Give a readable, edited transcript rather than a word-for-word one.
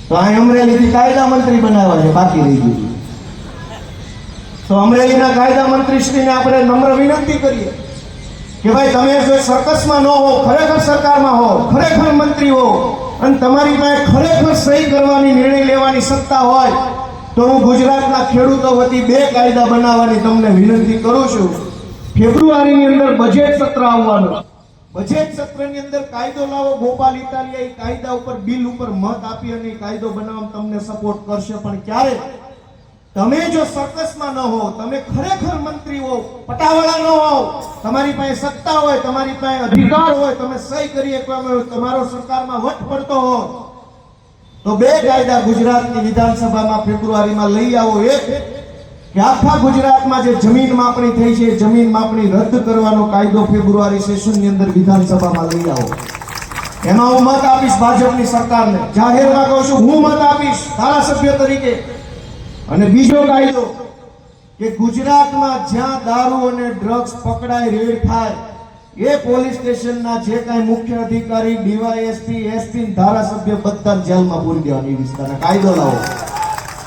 તો આ અમરેલીથી કાયદા મંત્રી બનાવવા છે, બાકી રહી ગયું. તો અમરેલીના કાયદા મંત્રીશ્રીને આપણે નમ્ર વિનંતી કરીએ કે ભાઈ તમે જો સર્કસમાં ન હો, ખરેખર સરકારમાં હો, ખરેખર મંત્રી હો અને તમારી પાસે ખરેખર સહી કરવાની, નિર્ણય લેવાની સત્તા હોય તો હું ગુજરાતના ખેડૂતો વતી 2 કાયદા બનાવવાની તમને વિનંતી કરું છું. ફેબ્રુઆરીની અંદર બજેટ સત્ર આવવાનું. બજેટ સત્રની અંદર કાયદો લાવો. ગોપાલ ઇટાલિયા એ કાયદા ઉપર, બિલ ઉપર મત આપી અને કાયદો બનાવવામાં તમને સપોર્ટ કરશે. પણ ક્યારે તમે જો સર્કસમાં ન હો, તમે ખરેખર મંત્રી હો, પટાવાળા ન હો, તમારી પાસે સત્તા હોય, તમારી પાસે અધિકાર હોય, તમે સહી કરી શકવા, તમારો સરકારમાં વટ પડતો હો તો 2 કાયદા ગુજરાતની વિધાનસભામાં ફેબ્રુઆરીમાં લઈ આવો. એક કે આખા ગુજરાતમાં જે જમીન માપણી થઈ છે, જમીન માપણી રદ કરવાનો કાયદો ફેબ્રુઆરી સેશનની અંદર વિધાનસભામાં લઈ આવો. એમાં હું મત આપીશ ભાજપની સરકારને, જાહેરમાં કહું છું, હું મત આપીશ ધારાસભ્ય તરીકે. અને બીજો કાયદો કે ગુજરાતમાં જ્યાં દારૂ અને ડ્રગ્સ પકડાય, રેડ થાય, એ પોલીસ સ્ટેશનના જે કાંઈ મુખ્ય અધિકારી, ડીવાયએસપી, એસપી, ધારાસભ્ય બધા જેલમાં પૂરી દેવાની વિસ્તારના કાયદો લાવો.